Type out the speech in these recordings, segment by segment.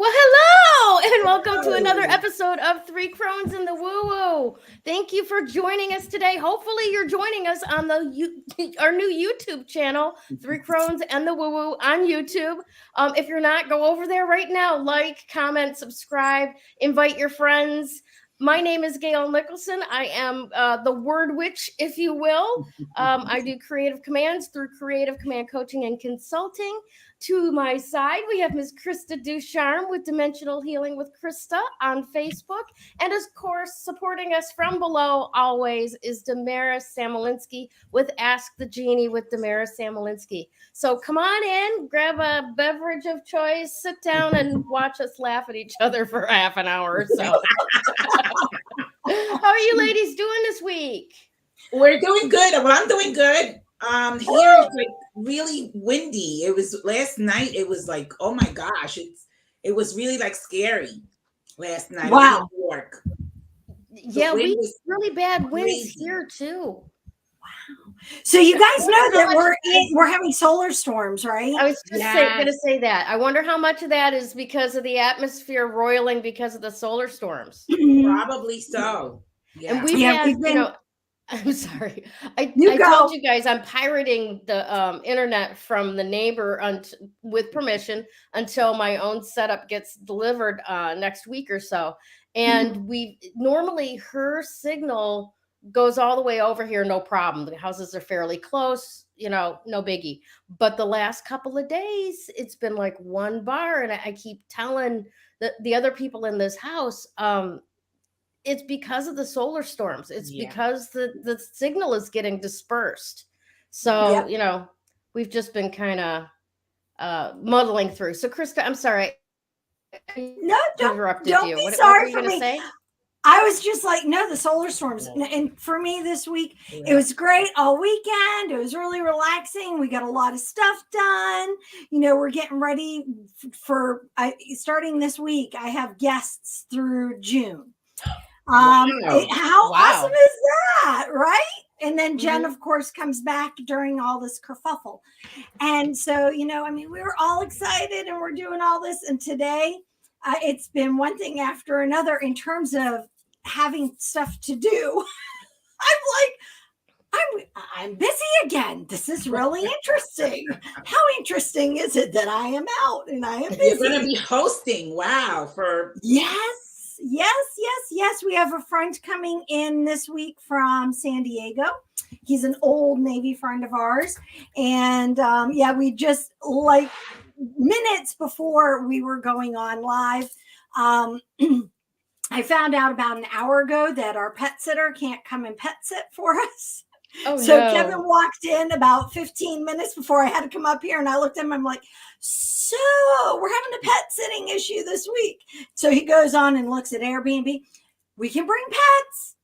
Well, hello, and welcome to another episode of Three Crones in the Woo-Woo. Thank you for joining us today. Hopefully, you're joining us on our new YouTube channel, Three Crones and the Woo-Woo on YouTube. If you're not, go over there right now. Like, comment, subscribe, invite your friends. My name is Gayle Nicholson. I am the word witch, if you will. I do creative commands through creative command coaching and consulting. To my side, we have Ms. Krista Ducharme with Dimensional Healing with Krista on Facebook. And of course, supporting us from below always is Damaris Samolinski with Ask the Genie with Damaris Samolinski. So come on in, grab a beverage of choice, sit down and watch us laugh at each other for half an hour or so. How are you ladies doing this week? We're doing good. Well, I'm doing good. Here it's like really windy. It was last night. It was like, oh my gosh, it was really like scary last night. Wow. In New York. Yeah, we had really bad winds here too. Wow. So you guys know that we're having solar storms, right? I was just going to say that. I wonder how much of that is because of the atmosphere roiling because of the solar storms. Probably so. Yeah. And we've had, I'm sorry. I told you guys I'm pirating the internet from the neighbor with permission until my own setup gets delivered next week or so. And normally her signal goes all the way over here, no problem. The houses are fairly close, no biggie. But the last couple of days, it's been like one bar, and I keep telling the other people in this house, it's because of the solar storms. It's because the signal is getting dispersed. So, we've just been kind of muddling through. So, Krista, I'm sorry. No, don't interrupted don't you. Be what sorry were you for going to me. say? I was just like, no, the solar storms. And for me this week, it was great all weekend. It was really relaxing. We got a lot of stuff done. We're getting ready for starting this week. I have guests through June. How awesome is that, right? And then Jen, of course, comes back during all this kerfuffle. And so, we were all excited and we're doing all this. And today, it's been one thing after another in terms of having stuff to do. I'm busy again. This is really interesting. How interesting is it that I am out and I am busy? You're going to be hosting. Wow. Yes. We have a friend coming in this week from San Diego. He's an old Navy friend of ours. And we just like minutes before we were going on live, I found out about an hour ago that our pet sitter can't come and pet sit for us. Kevin walked in about 15 minutes before I had to come up here, and I looked at him. I'm like, so we're having a pet sitting issue this week. So he goes on and looks at Airbnb. We can bring pets.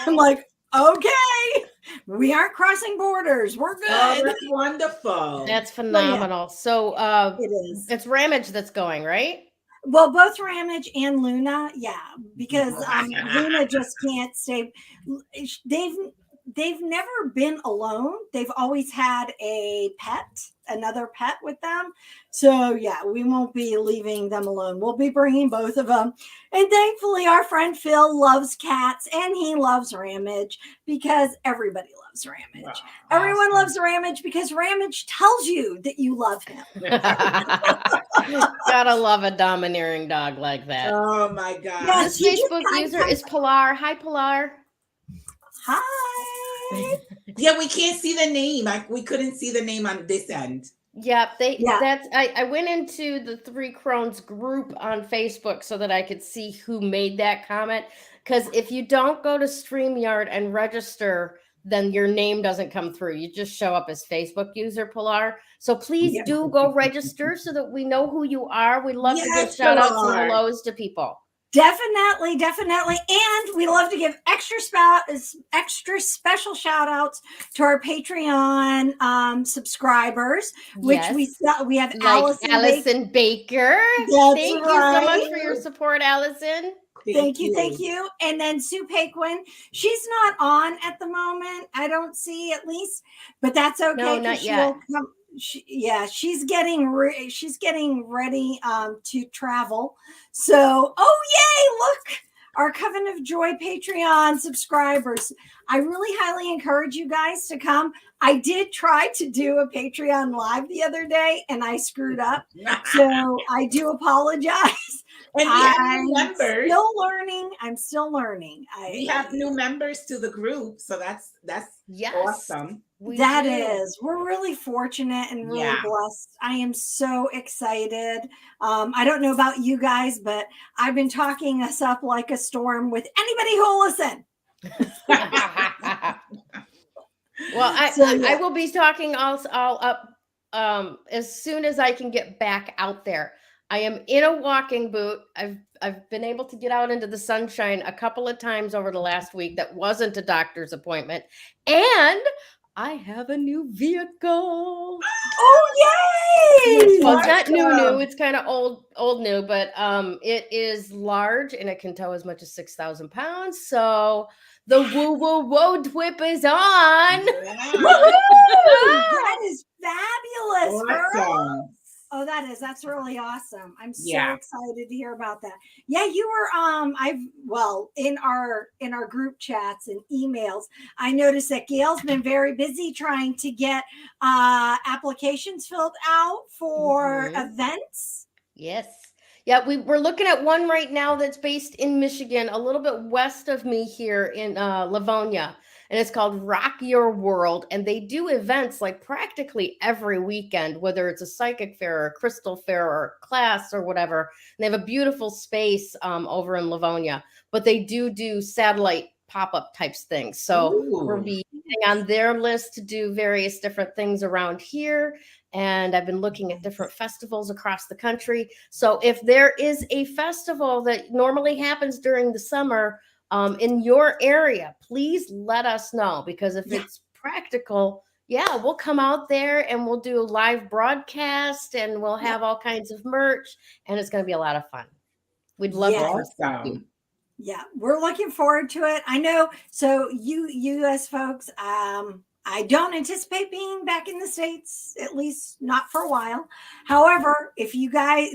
I'm like, okay, we aren't crossing borders. We're good. Oh, that's wonderful. That's phenomenal. So it is. It's Ramage that's going, right? Well, both Ramage and Luna, because Luna just can't stay. They've never been alone. They've always had another pet with them. So we won't be leaving them alone. We'll be bringing both of them. And thankfully, our friend Phil loves cats and he loves Ramage because everybody loves Ramage. Wow, everyone loves Ramage because Ramage tells you that you love him. Gotta love a domineering dog like that. Oh my God. This Facebook user is Pilar. Hi, Pilar. Hi. Yeah, we can't see the name. We couldn't see the name on this end. I went into the Three Crones group on Facebook so that I could see who made that comment. Because if you don't go to StreamYard and register then your name doesn't come through. You just show up as Facebook user, Pilar. So please do go register so that we know who you are. We love to give shout outs and hellos to people. Definitely. And we love to give extra special shout outs to our Patreon subscribers, which we have like Allison Baker. Thank you so much for your support, Allison. Thank you. And then Sue Paquin, she's not on at the moment. I don't see, at least, but that's okay. No, not yet. She's getting ready to travel. So, yay! Look, our Coven of Joy Patreon subscribers. I really highly encourage you guys to come. I did try to do a Patreon live the other day, and I screwed up. So I do apologize. And we have new members. I'm still learning. We have new members to the group, so that's awesome. We're really fortunate and really blessed. I am so excited. I don't know about you guys, but I've been talking us up like a storm with anybody who will listen. Well, I will be talking all up as soon as I can get back out there. I am in a walking boot. I've been able to get out into the sunshine a couple of times over the last week. That wasn't a doctor's appointment. And I have a new vehicle. Oh, yay! Well, it's not new. It's kind of old new, but it is large and it can tow as much as 6,000 pounds. So the woo road whip is on. That is fabulous, girl. Oh, that's really awesome. I'm so excited to hear about that. Yeah, you were in our group chats and emails, I noticed that Gayle's been very busy trying to get applications filled out for events. Yes. Yeah, we're looking at one right now that's based in Michigan, a little bit west of me here in Livonia. And it's called Rock Your World. And they do events like practically every weekend, whether it's a psychic fair or a crystal fair or a class or whatever. And they have a beautiful space over in Livonia. But they do satellite pop-up types things. So we'll be on their list to do various different things around here. And I've been looking at different festivals across the country. So if there is a festival that normally happens during the summer, in your area, please let us know, because if it's practical, we'll come out there and we'll do a live broadcast and we'll have all kinds of merch and it's going to be a lot of fun. We'd love to. Yeah, we're looking forward to it. I know. So you US folks, I don't anticipate being back in the States, at least not for a while. However, if you guys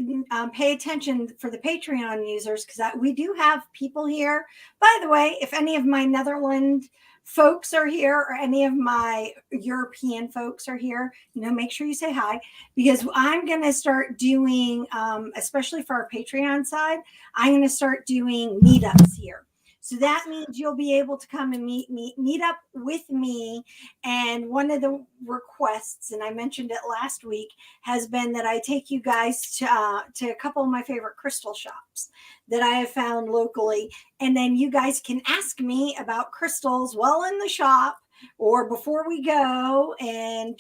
pay attention for the Patreon users, because we do have people here. By the way, if any of my Netherlands folks are here or any of my European folks are here, make sure you say hi, because I'm going to start doing, especially for our Patreon side, I'm going to start doing meetups here. So that means you'll be able to come and meet up with me. And one of the requests, and I mentioned it last week, has been that I take you guys to a couple of my favorite crystal shops that I have found locally. And then you guys can ask me about crystals while in the shop or before we go, and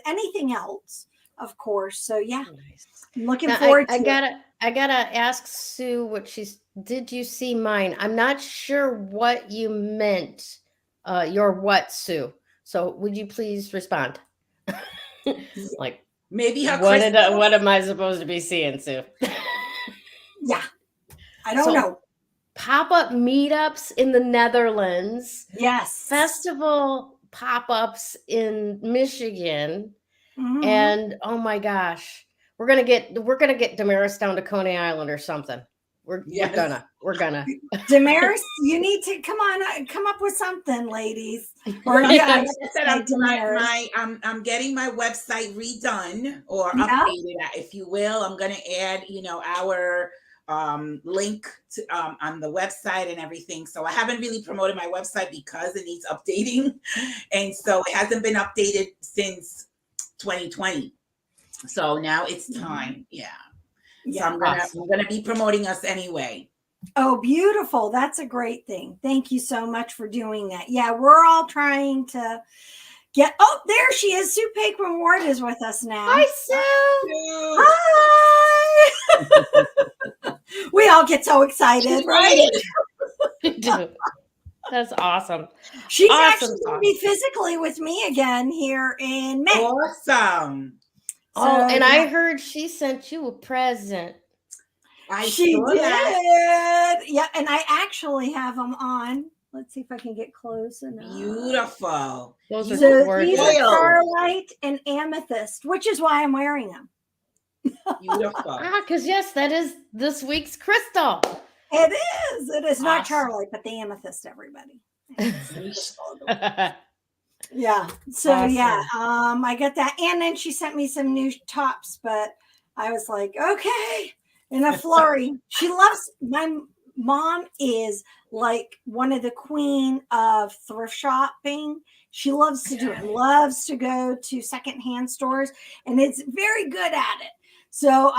anything else, of course. So I'm looking forward to it. I gotta ask Sue what did you see mine? I'm not sure what you meant. Your what, Sue? So would you please respond? Like maybe what am I supposed to be seeing, Sue? I don't know. Pop-up meetups in the Netherlands. Yes. Festival pop-ups in Michigan. Mm-hmm. And oh my gosh. We're gonna get Damaris down to Coney Island or something. We're gonna. Damaris, you need to come up with something, ladies. Or like I said, I'm getting my website redone or updated, if you will. I'm gonna add, our link to on the website and everything. So I haven't really promoted my website because it needs updating, and so it hasn't been updated since 2020. So now it's time. So I'm gonna be promoting us anyway. Oh, beautiful. That's a great thing. Thank you so much for doing that. Yeah, we're all trying to get. Oh, there she is. Sue Paquin Ward is with us now. Hi, Sue. Hi. We all get so excited, right? That's awesome. She's Awesome, actually going to be physically with me again here in May. Awesome. Oh, and I heard she sent you a present. She saw did. that. Yeah, and I actually have them on. Let's see if I can get close enough. Beautiful. Those are So gorgeous. these are starlight and amethyst, which is why I'm wearing them. Beautiful. Because yes, that is this week's crystal. It is. It is not Awesome. Charlie, but the amethyst, everybody. Awesome. Yeah. So I got that. And then she sent me some new tops, but I was like, okay, in a flurry. She loves, my mom is like one of the queen of thrift shopping. She loves to do it, loves to go to secondhand stores, and it's very good at it. So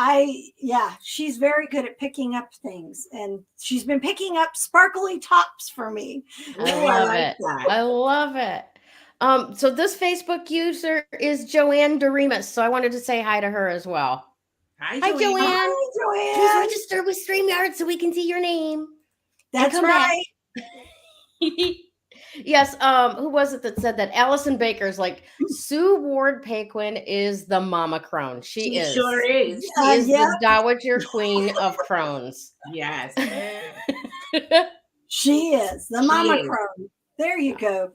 she's very good at picking up things, and she's been picking up sparkly tops for me. I love it. I love it. So this Facebook user is Joanne Doremus. So I wanted to say hi to her as well. Hi, Joanne. Hi, Joanne. Please register with StreamYard so we can see your name. That's right. Yes. Who was it that said that? Allison Baker's like, Sue Ward Paquin is the Mama Crone. She is. Sure is. She is the Dowager Queen of Crones. Yes. She is the Mama Crone. There you go.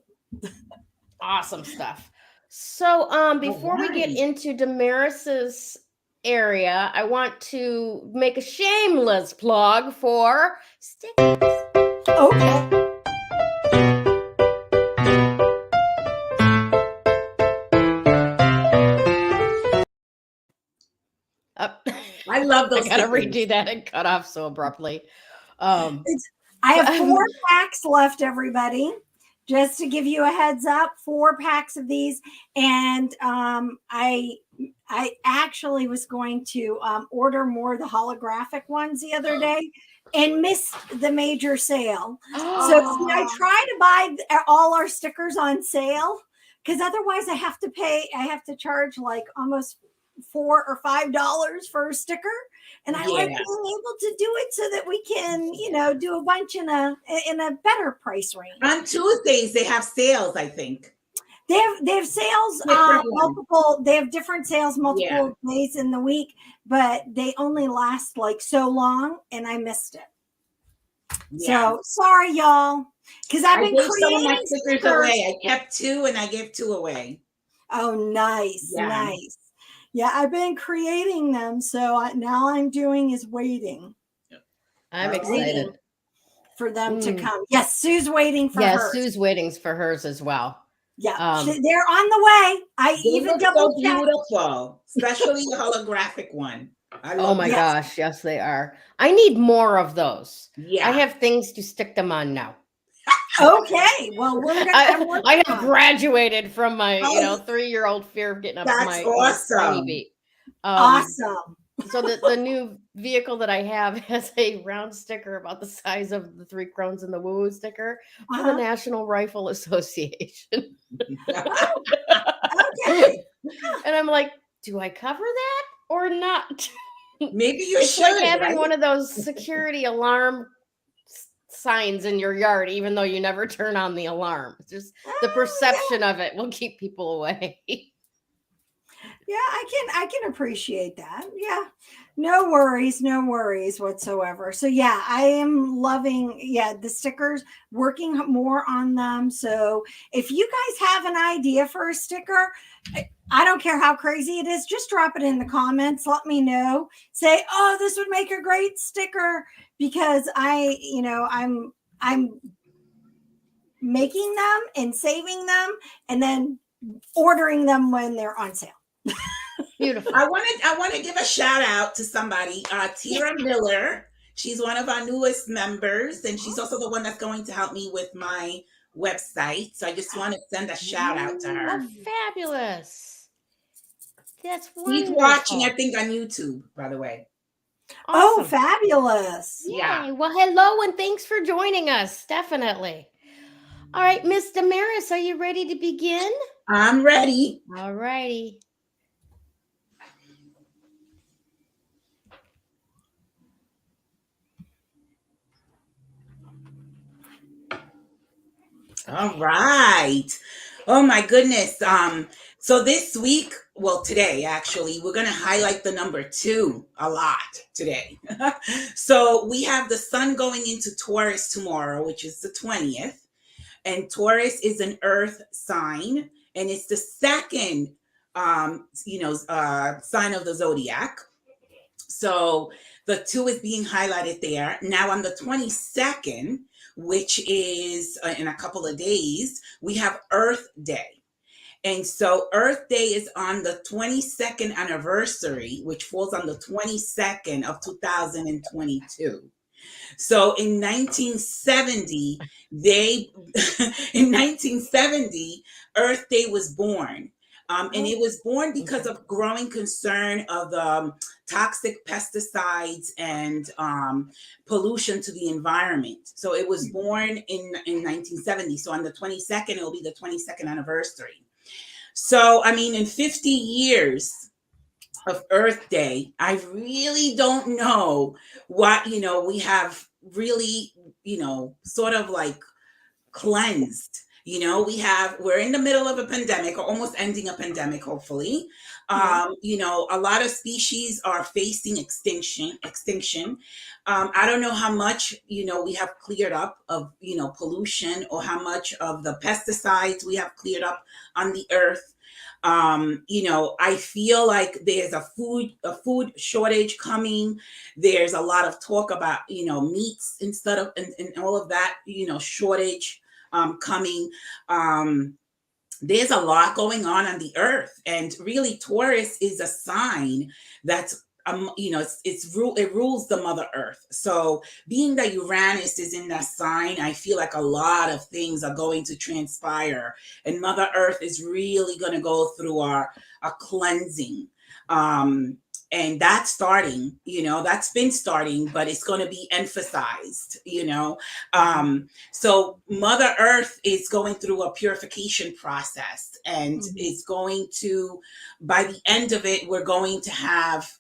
Awesome stuff. So before we get into Damaris's area, I want to make a shameless plug for stickers. Okay. I love those. I gotta redo that and cut off so abruptly. I have 4 packs left, everybody. Just to give you a heads up, 4 packs of these, and I actually was going to order more of the holographic ones the other day and missed the major sale. So I try to buy all our stickers on sale, because otherwise I have to charge like almost $4 or $5 for a sticker. And I like being able to do it so that we can, do a bunch in a better price range. On Tuesdays they have sales, I think. They have sales multiple. They have different sales multiple days in the week, but they only last like so long, and I missed it. Yeah. So sorry, y'all, because I've been creating some of my stickers away. I kept 2 and I gave 2 away. Oh, nice, nice. Yeah, I've been creating them, so now I'm doing is waiting. I'm excited for them to come. Yes, Sue's waiting for hers. Yes, Sue's waiting for hers as well. Yeah, they're on the way. I even double checked. Beautiful, especially the holographic one. Oh my gosh, yes, they are. I need more of those. Yeah, I have things to stick them on now. Okay, well, I have graduated from my 3-year-old fear of getting up my awesome. Beat. Awesome. So the new vehicle that I have has a round sticker about the size of the 3 Crones and the Woo Woo sticker for the National Rifle Association. Okay. And I'm like, do I cover that or not? Maybe you it's should. Like having one of those security alarm signs in your yard, even though you never turn on the alarm. It's just the perception of it will keep people away. Yeah, I can appreciate that. Yeah. No worries whatsoever. So yeah, I am loving the stickers, working more on them. So if you guys have an idea for a sticker, I don't care how crazy it is, just drop it in the comments. Let me know. Say, oh, this would make a great sticker, because I'm making them and saving them and then ordering them when they're on sale. Beautiful. I want to give a shout out to somebody, Tira Miller. She's one of our newest members, and she's also the one that's going to help me with my website. So I just want to send a shout out to her. Oh, fabulous. That's wonderful. She's watching, I think, on YouTube, by the way. Oh, Awesome. fabulous. Yeah. Yay. Well, hello and thanks for joining us. Definitely. All right, Miss Damaris, are you ready to begin? I'm ready. All righty. All right. Oh my goodness. So this week, well, today actually, we're going to highlight the number 2 a lot today. So we have the sun going into Taurus tomorrow, which is the 20th. And Taurus is an earth sign, and it's the second sign of the zodiac. So the 2 is being highlighted there. Now on the 22nd, which is in a couple of days, we have Earth Day. And so Earth Day is on the 22nd anniversary, which falls on the 22nd of 2022. So in 1970, in 1970, Earth Day was born. And it was born because of growing concern of toxic pesticides and pollution to the environment. So it was born in 1970. So on the 22nd, it will be the 22nd anniversary. So, I mean, in 50 years of Earth Day, I really don't know what, we have really, sort of like cleansed. We're in the middle of a pandemic, or almost ending a pandemic, hopefully. A lot of species are facing extinction. I don't know how much, we have cleared up of, pollution, or how much of the pesticides we have cleared up on the earth. I feel like there's a food shortage coming. There's a lot of talk about, meats instead of, and all of that, shortage coming. There's a lot going on the earth, and really Taurus is a sign that's it rules the Mother Earth. So being that Uranus is in that sign, I feel like a lot of things are going to transpire, and Mother Earth is really going to go through a cleansing. And that's starting, that's been starting, but it's going to be emphasized, So Mother Earth is going through a purification process, and it's going to, by the end of it, we're going to have,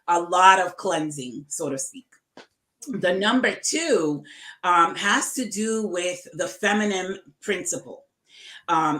a lot of cleansing, so to speak. The number 2 has to do with the feminine principle.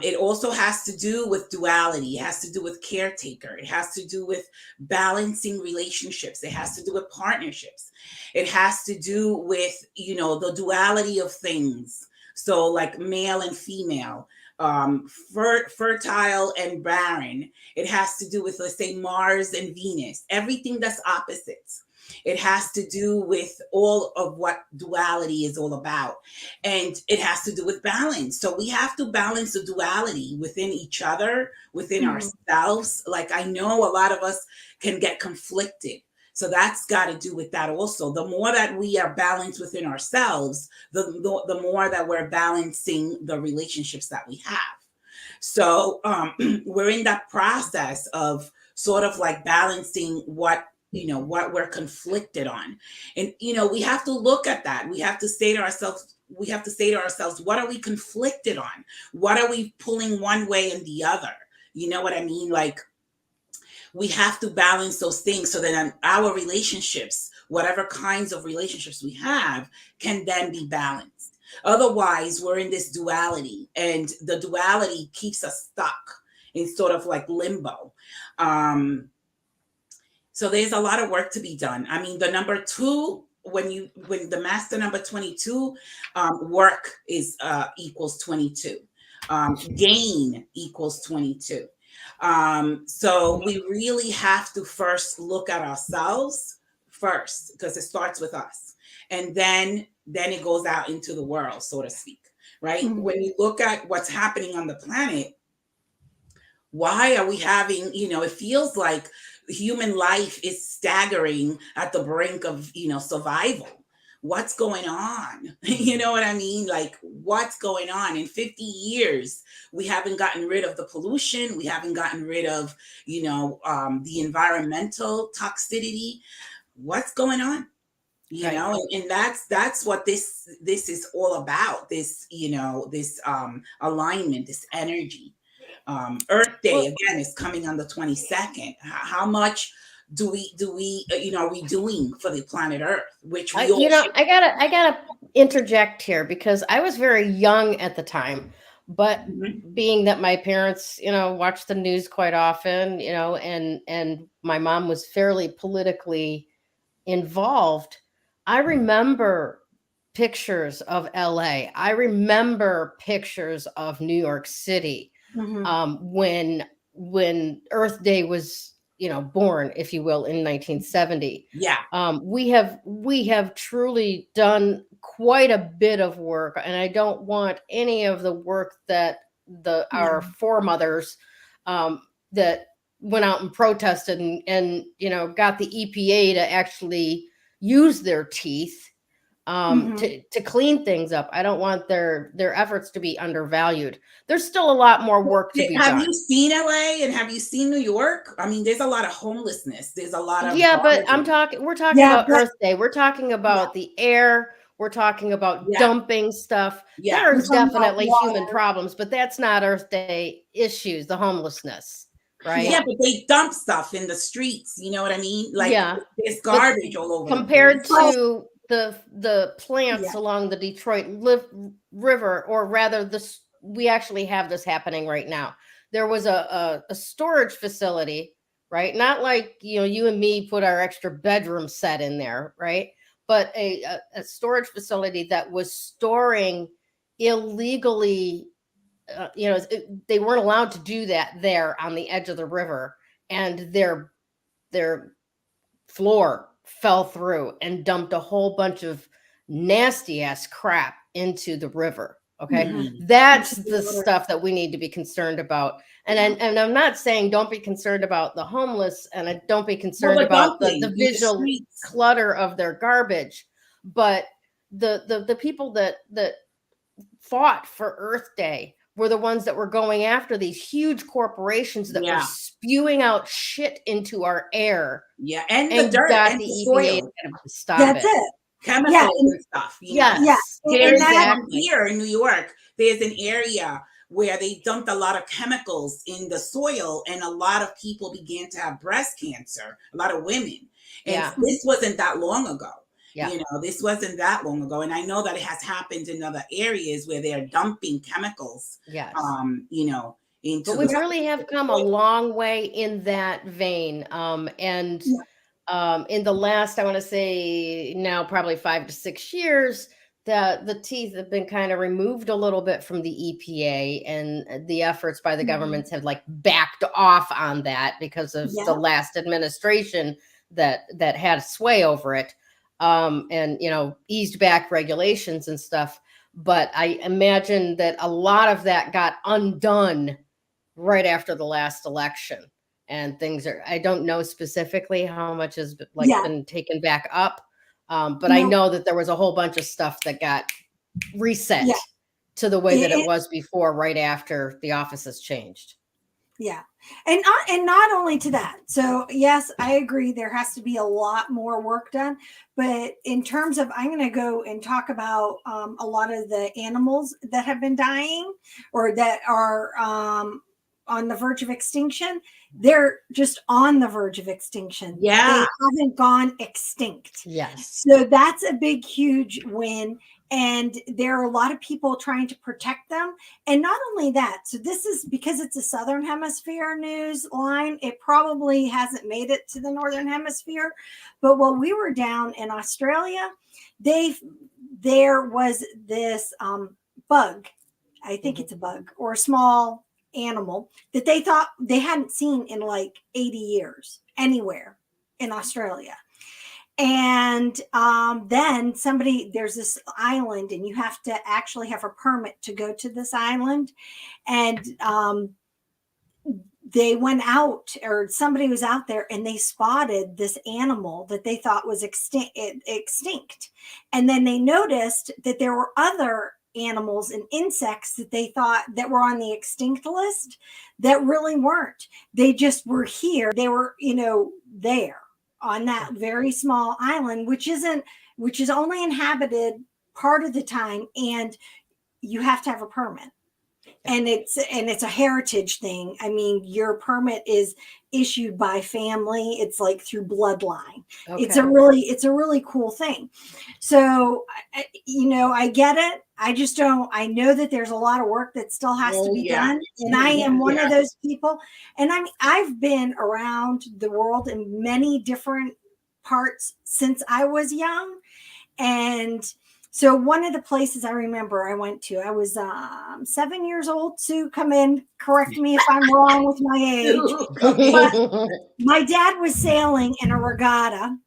It also has to do with duality. It has to do with caretaker. It has to do with balancing relationships. It has to do with partnerships. It has to do with, the duality of things. So like male and female, fertile and barren. It has to do with, let's say, Mars and Venus, everything that's opposites. It has to do with all of what duality is all about. And it has to do with balance. So we have to balance the duality within each other, within ourselves. Like, I know a lot of us can get conflicted. So that's got to do with that also. The more that we are balanced within ourselves, the more that we're balancing the relationships that we have. So we're in that process of sort of like balancing what we're conflicted on. And, we have to look at that. We have to say to ourselves, what are we conflicted on? What are we pulling one way and the other? You know what I mean? Like, we have to balance those things so that our relationships, whatever kinds of relationships we have, can then be balanced. Otherwise, we're in this duality, and the duality keeps us stuck in sort of like limbo. So there's a lot of work to be done. I mean, the number 2, when the master number 22, work is equals 22. Gain equals 22. So we really have to first look at ourselves first, because it starts with us, and then it goes out into the world, so to speak, right? When you look at what's happening on the planet, why are we having, it feels like human life is staggering at the brink of, survival. What's going on? You know what I mean? Like, what's going on? In 50 years, we haven't gotten rid of the pollution. We haven't gotten rid of, the environmental toxicity. what's going on? Right. And that's what this is all about. This, this alignment, this energy. Earth Day again is coming on the 22nd. How much do we are we doing for the planet Earth? Which we all should. I gotta interject here because I was very young at the time, but being that my parents, watched the news quite often, and my mom was fairly politically involved, I remember pictures of LA. I remember pictures of New York City when Earth Day was, born, if you will, in 1970. Yeah. We have truly done quite a bit of work, and I don't want any of the work that our foremothers that went out and protested and got the EPA to actually use their teeth to clean things up. I don't want their efforts to be undervalued. There's still a lot more work to be done. Have you seen LA and have you seen New York? I mean, there's a lot of homelessness. There's a lot of but we're talking about Earth Day. We're talking about the air. We're talking about dumping stuff. There's definitely human problems, but that's not Earth Day issues, the homelessness. Right. Yeah, but they dump stuff in the streets. You know what I mean? Like there's garbage all over. Compared to the plants along the Detroit River, or rather, we actually have this happening right now. There was a storage facility, right? Not like you and me put our extra bedroom set in there, right? But a storage facility that was storing illegally. They weren't allowed to do that there on the edge of the river, and their floor fell through and dumped a whole bunch of nasty ass crap into the river. Okay. That's the stuff that we need to be concerned about. And I'm not saying don't be concerned about the homeless, and don't be concerned about the visual clutter of their garbage, but the people that fought for Earth Day were the ones that were going after these huge corporations that were spewing out shit into our air. Yeah, and the dirt and the soil. To stop That's it. Chemicals and stuff. Yes. Here in New York, there's an area where they dumped a lot of chemicals in the soil, and a lot of people began to have breast cancer, a lot of women. And this wasn't that long ago. Yeah. This wasn't that long ago. And I know that it has happened in other areas where they're dumping chemicals. Yes. Into but we really have come a long way in that vein. In the last, I want to say now, probably 5 to 6 years, the teeth have been kind of removed a little bit from the EPA, and the efforts by the governments have backed off on that because of the last administration that had sway over it. And eased back regulations and stuff. But I imagine that a lot of that got undone right after the last election, and I don't know specifically how much has been taken back up. But I know that there was a whole bunch of stuff that got reset to the way that it was before, right after the offices changed. Yeah. And not only to that. So yes, I agree. There has to be a lot more work done, but in terms of, I'm going to go and talk about a lot of the animals that have been dying or that are on the verge of extinction. They're just on the verge of extinction. Yeah. They haven't gone extinct. Yes. So that's a big, huge win. And there are a lot of people trying to protect them. And not only that, so this is because it's a Southern Hemisphere news line. It probably hasn't made it to the Northern Hemisphere. But while we were down in Australia, there was this bug. I think it's a bug or a small animal that they thought they hadn't seen in 80 years anywhere in Australia. And then there's this island, and you have to actually have a permit to go to this island. And they went out, or somebody was out there, and they spotted this animal that they thought was extinct. And then they noticed that there were other animals and insects that they thought that were on the extinct list that really weren't. They just were here. They were, there. on that very small island, which is only inhabited part of the time, and you have to have a permit. And it's a heritage thing. I mean, your permit is issued by family. It's like through bloodline. Okay. It's a really cool thing. So, I get it. I just don't. I know that there's a lot of work that still has to be done, and I am one of those people. And I've been around the world in many different parts since I was young, and so one of the places I remember I went to, I was 7 years old. Sue, come in, correct me if I'm wrong with my age. But my dad was sailing in a regatta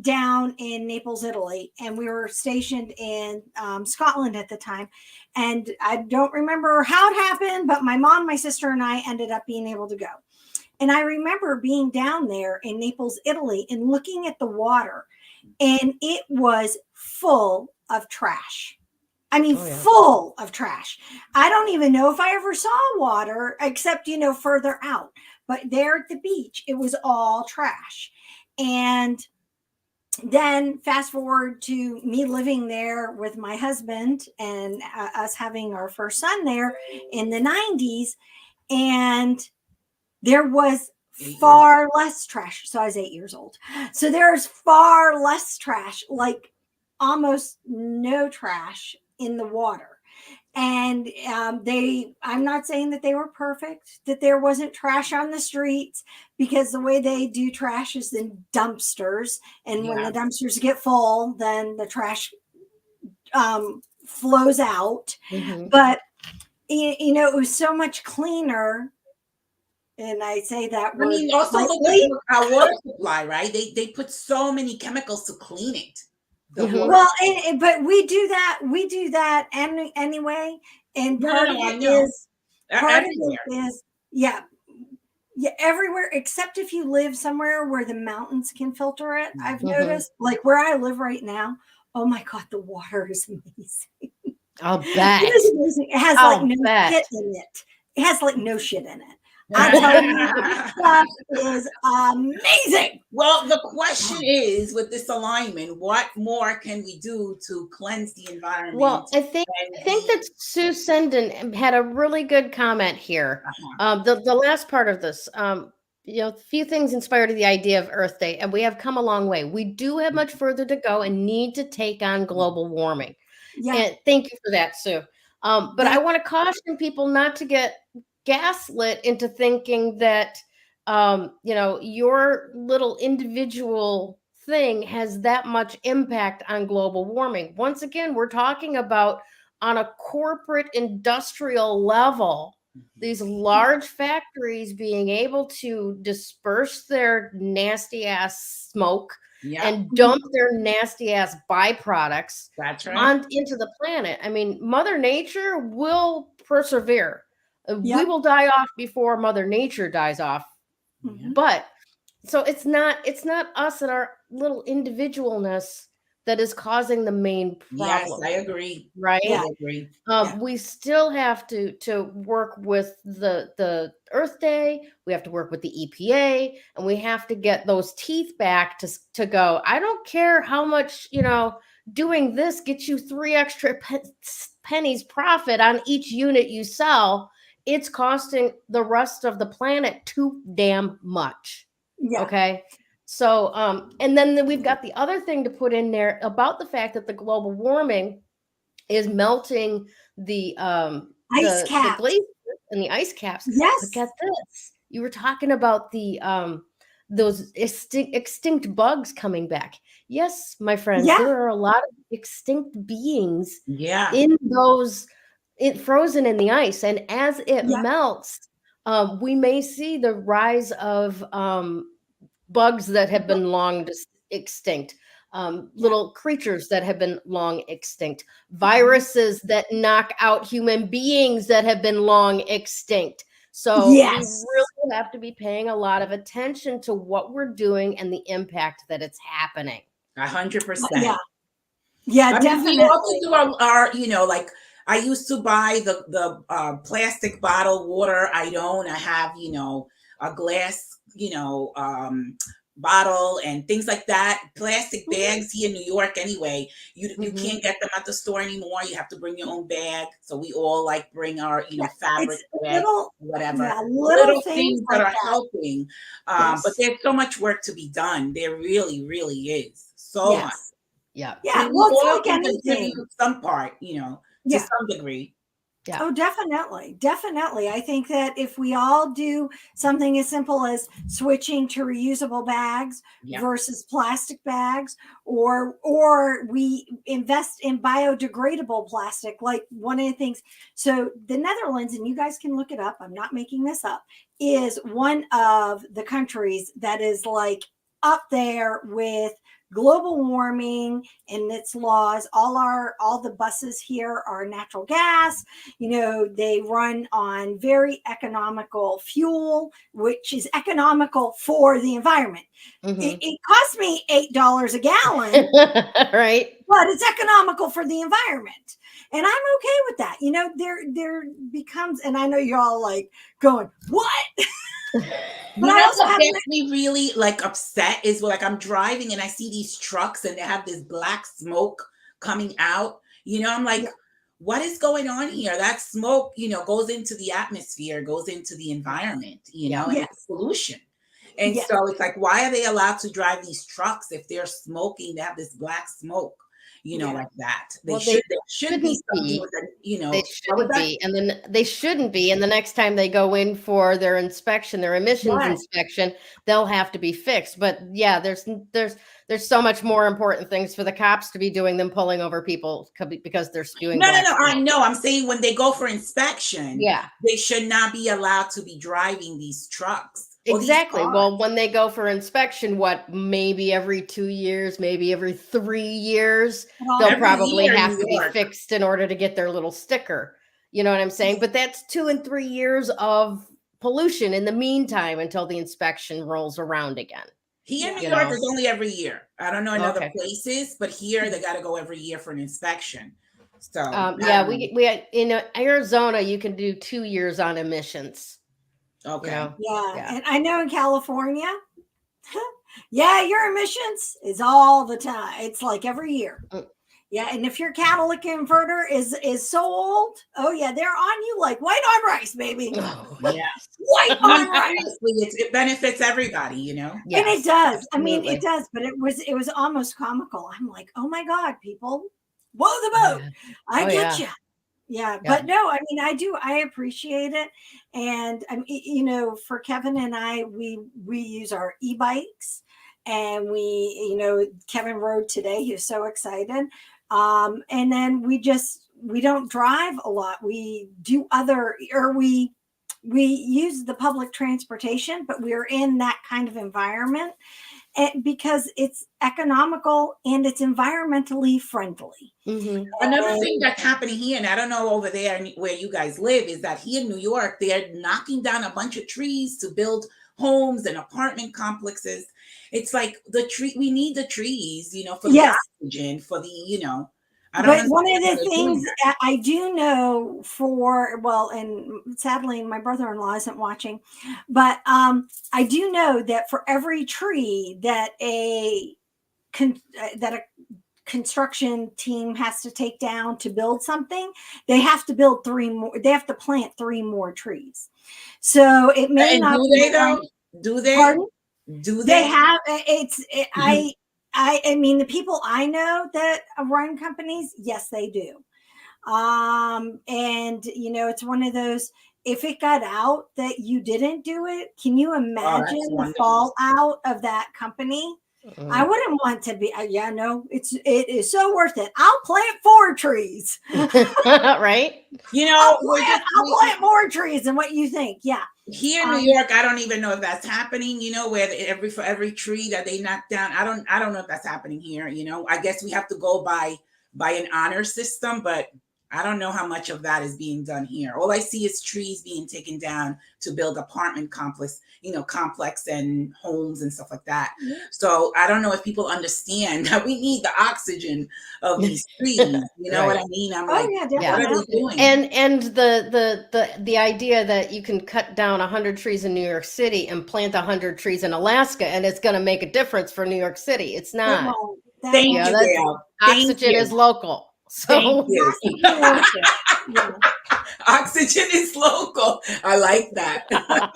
down in Naples, Italy, and we were stationed in Scotland at the time. And I don't remember how it happened, but my mom, my sister, and I ended up being able to go. And I remember being down there in Naples, Italy, and looking at the water, and it was full of trash. I mean, full of trash. I don't even know if I ever saw water except, further out. But there at the beach, it was all trash. And then fast forward to me living there with my husband and us having our first son there in the 90s. And there was far less trash. So I was 8 years old. So there's far less trash, like almost no trash in the water. And I'm not saying that they were perfect, that there wasn't trash on the streets, because the way they do trash is in dumpsters. And when the dumpsters get full, then the trash flows out. Mm-hmm. But, it was so much cleaner. And I say that. I mean, also look at our water supply, right? They put so many chemicals to clean it. Mm-hmm. Well, but we do that anyway. And part of it is everywhere, except if you live somewhere where the mountains can filter it. I've noticed, like where I live right now. Oh my God, the water is amazing. I'll bet. It is amazing. It has shit in it. It has like no shit in it. I tell you, stuff is amazing. Well, the question is, with this alignment, what more can we do to cleanse the environment? Well, I think that Sue Senden had a really good comment here. The last part of this, a few things inspired the idea of Earth Day, and we have come a long way. We do have much further to go and need to take on global warming. Yeah. And thank you for that, Sue. But I want to caution people not to get gaslit into thinking that your little individual thing has that much impact on global warming. Once again, we're talking about on a corporate industrial level, these large factories being able to disperse their nasty ass smoke and dump their nasty ass byproducts into the planet. I mean, Mother Nature will persevere. We will die off before Mother Nature dies off. Mm-hmm. But so it's not us and our little individualness that is causing the main problem. Yes, I agree. Right? Yeah, I agree. We still have to work with the Earth Day. We have to work with the EPA, and we have to get those teeth back to go. I don't care how much, doing this gets you 3 extra pennies profit on each unit you sell. It's costing the rest of the planet too damn much. Yeah. Okay. So, and then we've got the other thing to put in there about the fact that the global warming is melting the ice caps, the glaciers and the ice caps. Yes. But get this. You were talking about the those extinct bugs coming back. Yes, my friends, there are a lot of extinct beings in those frozen in the ice, and as it melts, we may see the rise of bugs that have been long extinct, little creatures that have been long extinct, viruses that knock out human beings that have been long extinct. So we really have to be paying a lot of attention to what we're doing and the impact that it's happening. 100%. Yeah, definitely. We also do our like, I used to buy the plastic bottle water. I have, a glass, bottle and things like that. Plastic bags here in New York anyway, you can't get them at the store anymore. You have to bring your own bag. So we all like bring our, fabric bag, whatever. Yeah, little things things like that are helping. Yes. But there's so much work to be done. There really, really is so much. Yeah. Yeah. And Well, we all it's can like anything. contribute some part, to some degree. Yeah. Oh, definitely. Definitely. I think that if we all do something as simple as switching to reusable bags versus plastic bags, or we invest in biodegradable plastic, like one of the things. So the Netherlands, and you guys can look it up, I'm not making this up, is one of the countries that is like up there with global warming and its laws. All the buses here are natural gas. They run on very economical fuel, which is economical for the environment. It costs me $8 a gallon, right? But it's economical for the environment, and I'm okay with that. There becomes, and I know you're all like going, "What?" But I also what gets me really like upset is like I'm driving and I see these trucks and they have this black smoke coming out. I'm like, what is going on here? That smoke, goes into the atmosphere, goes into the environment, and it's pollution. And so it's like, why are they allowed to drive these trucks if they're smoking? They have this black smoke, like that. They should be something with they shouldn't be, and then they shouldn't be. And the next time they go in for their inspection, their emissions inspection, they'll have to be fixed. But there's so much more important things for the cops to be doing than pulling over people because they're spewing. No. I know. I'm saying when they go for inspection, they should not be allowed to be driving these trucks. Exactly. Well, when they go for inspection, maybe every 2 years, maybe every 3 years, they'll probably have to be fixed in order to get their little sticker. You know what I'm saying? But that's 2 and 3 years of pollution in the meantime until the inspection rolls around again. Here in New York, it's only every year. I don't know in other places, but here they got to go every year for an inspection. So we in Arizona, you can do 2 years on emissions. Okay. And I know in California, your emissions is all the time. It's like every year. Yeah, and if your catalytic converter is so old, they're on you like white on rice, baby. White on rice. It benefits everybody, Yes, and it does. Absolutely. I mean, it does. But it was almost comical. I'm like, oh my God, people, whoa the boat. I get you. Yeah, but no, I mean, I appreciate it. And, for Kevin and I, we use our e-bikes, and Kevin rode today. He was so excited. And then we don't drive a lot. We do we use the public transportation, but we're in that kind of environment. And because it's economical and it's environmentally friendly. Another thing that's happening here, and I don't know over there where you guys live, is that here in New York, they're knocking down a bunch of trees to build homes and apartment complexes. It's like we need the trees, for the oxygen, for the, But one of the things I do know and sadly my brother-in-law isn't watching, but I do know that for every tree that a construction team has to take down to build something, they have to build 3 more. They have to plant 3 more trees. So it may not. Do they though? Do they? Pardon? Do they have? I mean, the people I know that run companies, yes, they do. And it's one of those, if it got out that you didn't do it, can you imagine the fallout of that company? I wouldn't want to be, it is so worth it. I'll plant 4 trees. Right. I'll plant more trees than what you think. Yeah. Here in New York, I don't even know if that's happening, where for every tree that they knock down, I don't know if that's happening here. I guess we have to go by an honor system, but I don't know how much of that is being done here. All I see is trees being taken down to build apartment complex and homes and stuff like that. So I don't know if people understand that we need the oxygen of these trees. You know what I mean? I'm like, what are they doing? And the idea that you can cut down 100 trees in New York City and plant 100 trees in Alaska, and it's going to make a difference for New York City. It's not. Thank you, Gayle. Oxygen is local. So oxygen is local. I like that.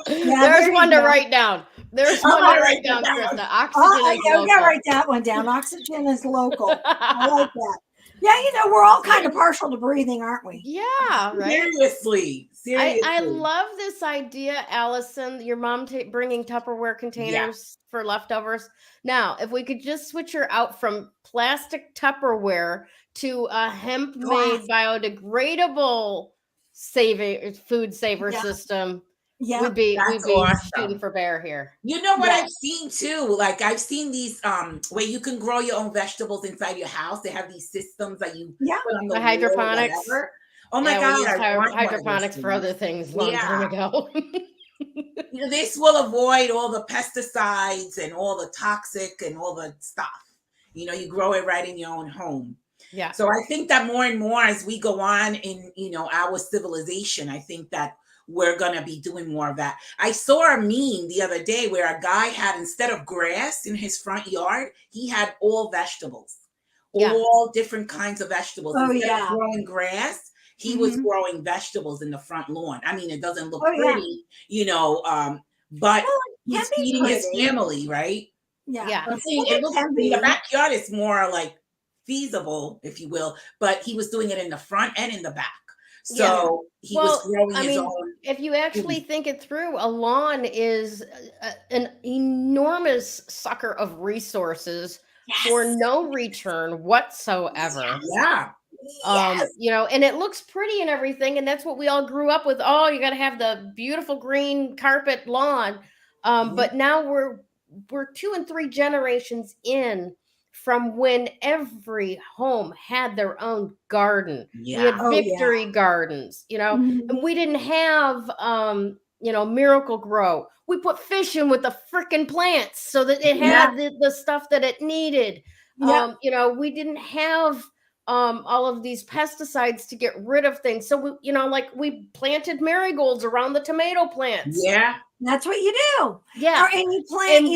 There's one to write down. There's one to write down, Krista. Oxygen is local. Yeah, write that one down. Oxygen is local. I like that. Yeah, we're all kind of partial to breathing, aren't we? Yeah, right. Seriously. I love this idea, Allison. Your mom bringing Tupperware containers for leftovers. Now, if we could just switch her out from plastic Tupperware to a hemp-made biodegradable food saver system, we'd be awesome. Shooting for bear here. You know what I've seen too? Like I've seen these where you can grow your own vegetables inside your house. They have these systems that you put on the hydroponics. Oh my God! We used hydroponics for other things long time ago. This will avoid all the pesticides and all the toxic and all the stuff. You grow it right in your own home. Yeah. So I think that more and more as we go on in, our civilization, I think that we're going to be doing more of that. I saw a meme the other day where a guy had, instead of grass in his front yard, he had all vegetables, all different kinds of vegetables. Instead of growing grass, he was growing vegetables in the front lawn. I mean, it doesn't look pretty, but he's feeding his family, right? Yeah. I'm saying it looks in the backyard is more like feasible, if you will, but he was doing it in the front and in the back. So he was growing his own. If you actually think it through, a lawn is an enormous sucker of resources for no return whatsoever. Yeah. And it looks pretty and everything, and that's what we all grew up with. Oh, you got to have the beautiful green carpet lawn. But now we're 2 and 3 generations in from when every home had their own garden. We had victory gardens, and we didn't have, Miracle Grow. We put fish in with the freaking plants so that it had the stuff that it needed. We didn't have all of these pesticides to get rid of things. So we planted marigolds around the tomato plants. Yeah. That's what you do. Yeah. And you plant,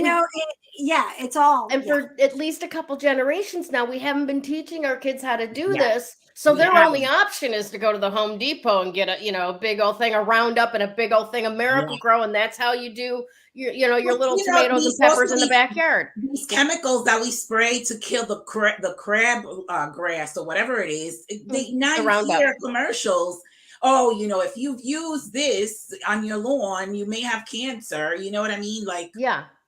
it's all. And for at least a couple generations now, we haven't been teaching our kids how to do this. So their only option is to go to the Home Depot and get a big old thing of Roundup and a big old thing of Miracle Grow. And that's how you do your little tomatoes and peppers in the backyard. These chemicals that we spray to kill the crab grass or whatever it is, now you hear commercials. Oh, if you've used this on your lawn, you may have cancer. You know what I mean? Like,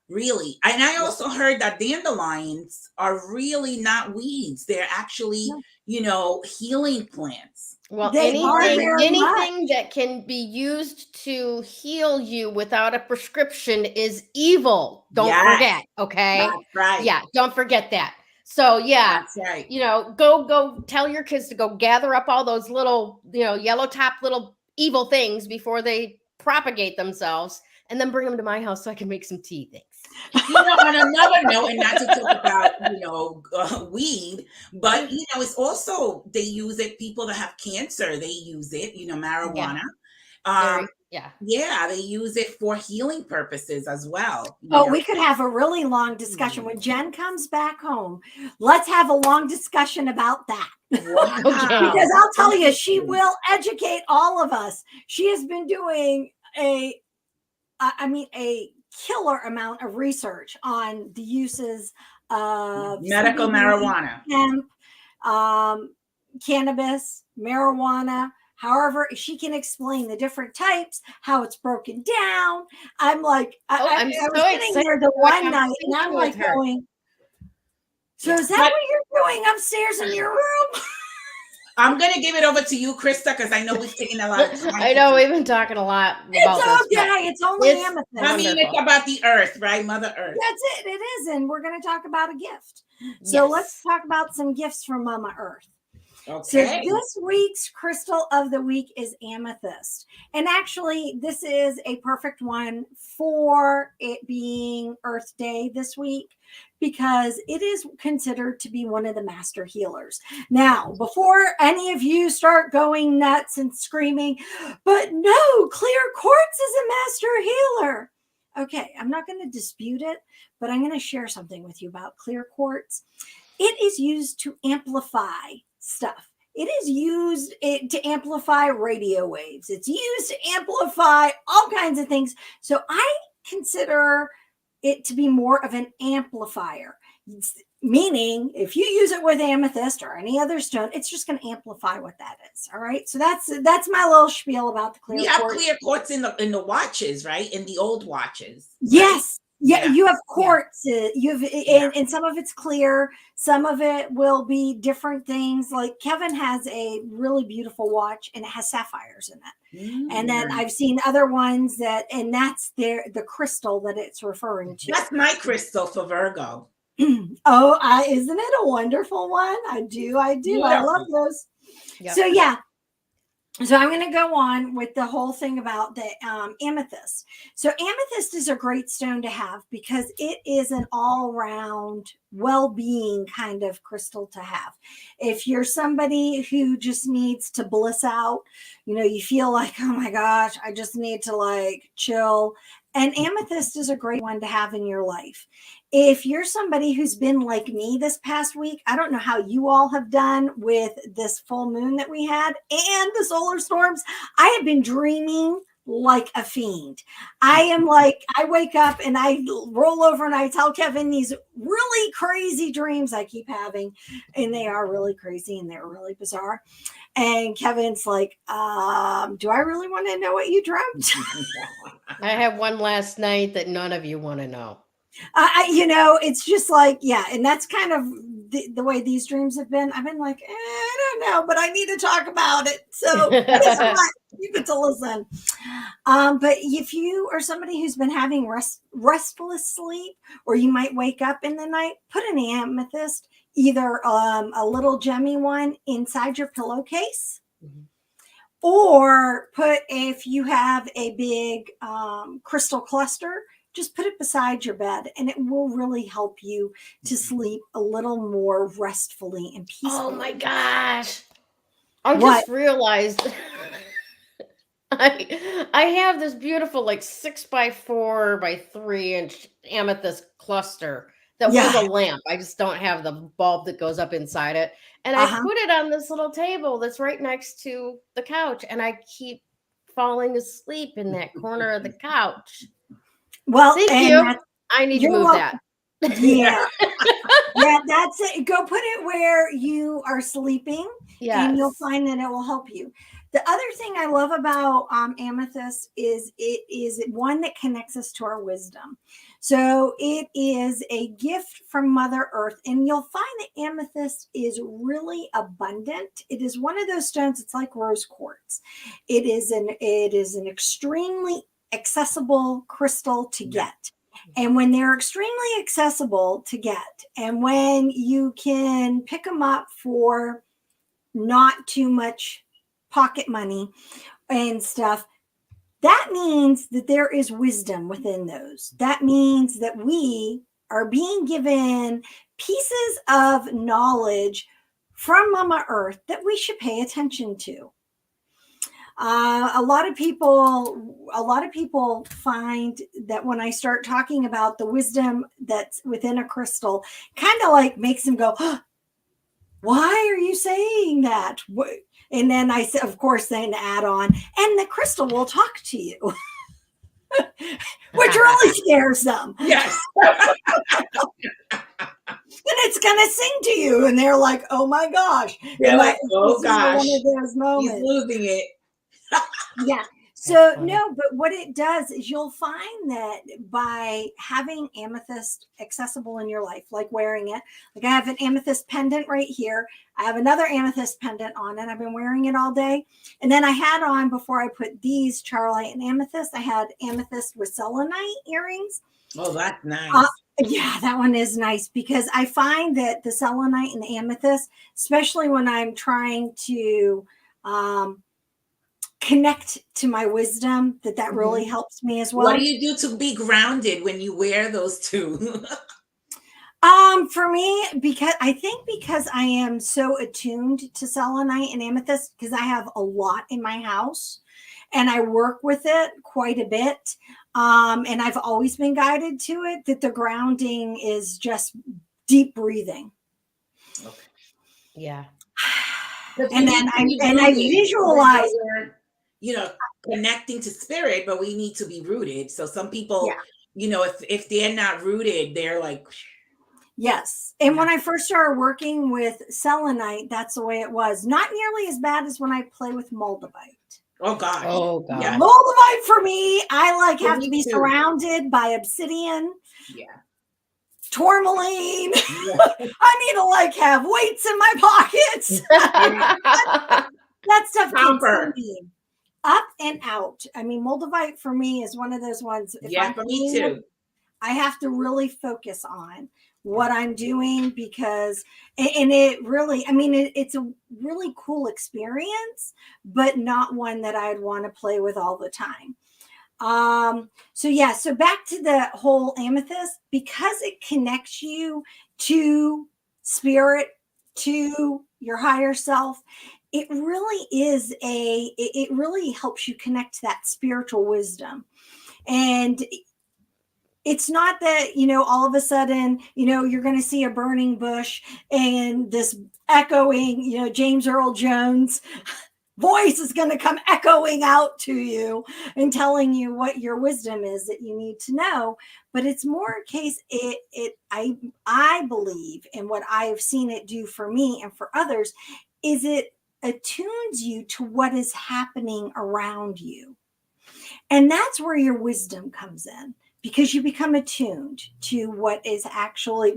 really. And I also heard that dandelions are really not weeds. They're actually, healing plants. Well, anything that can be used to heal you without a prescription is evil. Don't forget. Okay. That's right. Yeah. Don't forget that. So that's right. Go tell your kids to go gather up all those little, yellow top little evil things before they propagate themselves, and then bring them to my house so I can make some tea. Thanks. On another note, and not to talk about weed, but it's also they use it. People that have cancer, they use it. Marijuana. They use it for healing purposes as well. We could have a really long discussion when Jen comes back home. Let's have a long discussion about that. Wow. Because I'll tell you, she will educate all of us. She has been doing a killer amount of research on the uses of medical marijuana, hemp, cannabis, marijuana. However, she can explain the different types, how it's broken down. I'm like, I was sitting there the one night, and I'm like going, so is that what you're doing upstairs in your room? I'm going to give it over to you, Krista, because I know we've taken a lot of time. I know we've been talking a lot about this. It's okay. It's only Amethyst. I mean, it's about the earth, right? Mother Earth. That's it. It is. And we're going to talk about a gift. So let's talk about some gifts from Mama Earth. So Okay. this week's crystal of the week is amethyst. And actually, this is a perfect one for it being Earth Day this week because it is considered to be one of the master healers. Now, before any of you start going nuts and screaming, but no, clear quartz is a master healer. Okay, I'm not going to dispute it, but I'm going to share something with you about clear quartz. It is used to amplify stuff. It is used to amplify radio waves. It's used to amplify all kinds of things. So I consider it to be more of an amplifier. Meaning, if you use it with amethyst or any other stone, it's just going to amplify what that is. All right. So that's my little spiel about the clear quartz. We have clear quartz in the watches, right? In the old watches. Yes. Right? Yeah, you have quartz. And some of it's clear. Some of it will be different things. Like Kevin has a really beautiful watch, and it has sapphires in it. And then I've seen other ones and that's the crystal that it's referring to. That's my crystal for Virgo. Oh, isn't it a wonderful one? I do. Yeah. I love those. Yep. So yeah. So I'm going to go on with the whole thing about the amethyst. So amethyst is a great stone to have because it is an all-round well-being kind of crystal to have. If you're somebody who just needs to bliss out, you feel like, oh my gosh, I just need to like chill. And amethyst is a great one to have in your life. If you're somebody who's been like me this past week, I don't know how you all have done with this full moon that we had and the solar storms. I have been dreaming like a fiend. I wake up and I roll over and I tell Kevin these really crazy dreams I keep having. And they are really crazy and they're really bizarre. And Kevin's like, do I really want to know what you dreamt? I had one last night that none of you want to know. It's just like, yeah. And that's kind of the way these dreams have been. I've been like, I don't know, but I need to talk about it. So guess what? You get to listen. But if you are somebody who's been having restless sleep, or you might wake up in the night, put an amethyst, either a little gemmy one inside your pillowcase, or if you have a big crystal cluster, just put it beside your bed, and it will really help you to sleep a little more restfully and peacefully. Oh my gosh. I just realized I have this beautiful 6x4 by 3-inch amethyst cluster that was a lamp. I just don't have the bulb that goes up inside it. And I put it on this little table that's right next to the couch, and I keep falling asleep in that corner of the couch. Well, thank you. I need to move that. Yeah. Yeah, that's it. Go put it where you are sleeping, and you'll find that it will help you. The other thing I love about amethyst is it is one that connects us to our wisdom. So it is a gift from Mother Earth, and you'll find that amethyst is really abundant. It is one of those stones. It's like rose quartz. It is an extremely accessible crystal to get. And when they're extremely accessible to get, and when you can pick them up for not too much pocket money and stuff, that means that there is wisdom within those. That means that we are being given pieces of knowledge from Mama Earth that we should pay attention to. A lot of people find that when I start talking about the wisdom that's within a crystal, kind of makes them go, oh, why are you saying that? And then I, of course, then add on, and the crystal will talk to you, which really scares them. Yes. And it's going to sing to you. And they're like, oh my gosh. They're like, oh gosh. One of those moments. He's losing it. Yeah. So no, but what it does is you'll find that by having amethyst accessible in your life, like wearing it, like I have an amethyst pendant right here. I have another amethyst pendant on, and I've been wearing it all day. And then I had on, before I put these charlite and amethyst, I had amethyst with selenite earrings. Oh, that's nice. Yeah, that one is nice because I find that the selenite and the amethyst, especially when I'm trying to connect to my wisdom, that really helps me as well. What do you do to be grounded when you wear those two? For me, because I am so attuned to selenite and amethyst because I have a lot in my house and I work with it quite a bit. And I've always been guided to it, that the grounding is just deep breathing. Okay. Yeah. And then I visualize, connecting to spirit, but we need to be rooted. So some people, if they're not rooted, they're like, yes. And when I first started working with selenite, that's the way it was. Not nearly as bad as when I play with moldavite. Oh God. Oh God. Yeah. Moldavite for me, I have to be too. surrounded by obsidian. Yeah. Tourmaline. Yeah. I need to have weights in my pockets. That stuff can me up and out. I mean, moldavite for me is one of those ones. For me too. I have to really focus on what I'm doing because, and it really, it's a really cool experience, but not one that I'd want to play with all the time. So back to the whole amethyst, because it connects you to spirit, to your higher self. It really is it really helps you connect to that spiritual wisdom. And it's not that, all of a sudden, you're going to see a burning bush and this echoing, James Earl Jones voice is going to come echoing out to you and telling you what your wisdom is that you need to know. But it's more a case, I believe, and what I've seen it do for me and for others, is it attunes you to what is happening around you. And that's where your wisdom comes in, because you become attuned to what is actually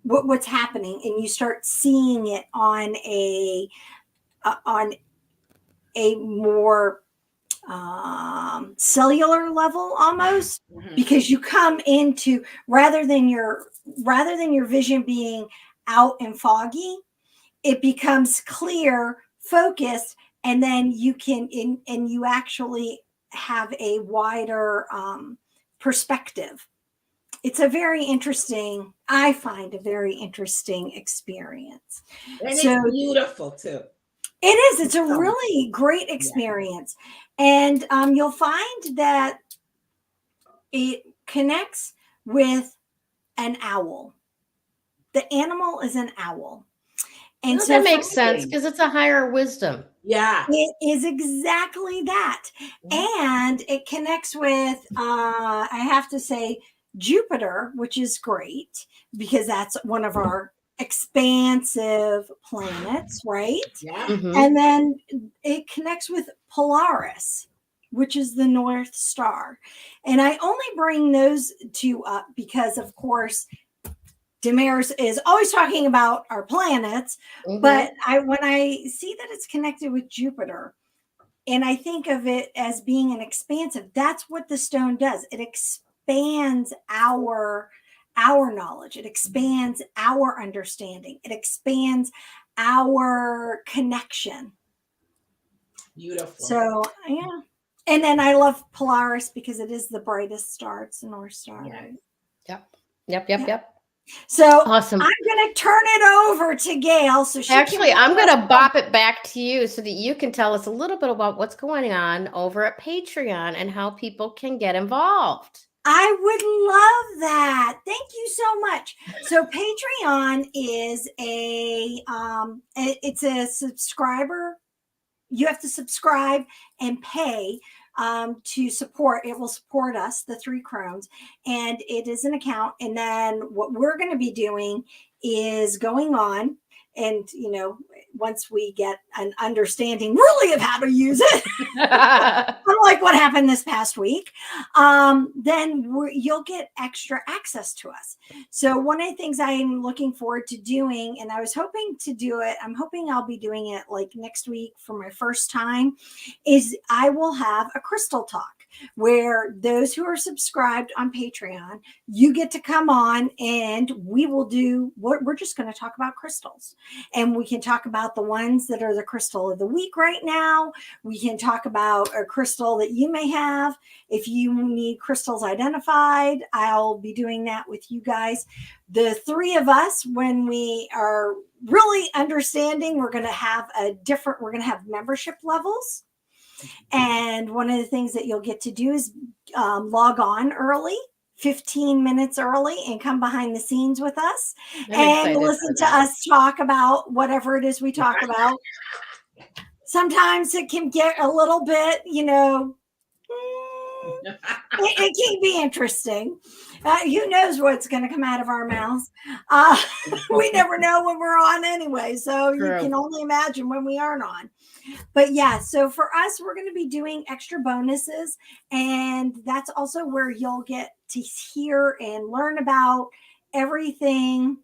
what's happening, and you start seeing it on a more cellular level almost, because you come into, rather than your vision being out and foggy, it becomes clear, focused, and then you can and you actually have a wider perspective. It's a very interesting, I find a very interesting experience. And it's beautiful too. It is. It's a really great experience. And you'll find that it connects with an owl. The animal is an owl. And so that makes sense because it's a higher wisdom. Yeah. It is exactly that. And it connects with, I have to say, Jupiter, which is great because that's one of our expansive planets, right? Yeah. And then it connects with Polaris, which is the North Star. And I only bring those two up because, of course, Damaris is always talking about our planets, but when I see that it's connected with Jupiter, and I think of it as being an expansive, that's what the stone does. It expands our knowledge. It expands our understanding. It expands our connection. Beautiful. So, yeah. And then I love Polaris because it is the brightest star. It's the North Star. Yeah. Right? Yep. So awesome. I'm going to turn it over to Gayle. So I'm going to bop it back to you so that you can tell us a little bit about what's going on over at Patreon and how people can get involved. I would love that. Thank you so much. So Patreon is it's a subscriber. You have to subscribe and pay to support. It will support us, the Three Crones, and it is an account. And then what we're going to be doing is going on, and once we get an understanding really of how to use it, unlike what happened this past week, then you'll get extra access to us. So one of the things I'm looking forward to doing, and I was hoping to do it, I'm hoping I'll be doing it like next week for my first time, is I will have a crystal talk where those who are subscribed on Patreon, you get to come on and we will do what we're just going to talk about crystals. And we can talk about the ones that are the crystal of the week right now. We can talk about a crystal that you may have. If you need crystals identified, I'll be doing that with you guys. The three of us, when we are really understanding, we're going to have membership levels. And one of the things that you'll get to do is log on early, 15 minutes early, and come behind the scenes with us and listen to us talk about whatever it is we talk about. Sometimes it can get a little bit, it can be interesting. Who knows what's going to come out of our mouths? We never know when we're on anyway. So you can only imagine when we aren't on. But yeah, so for us, we're going to be doing extra bonuses. And that's also where you'll get to hear and learn about everything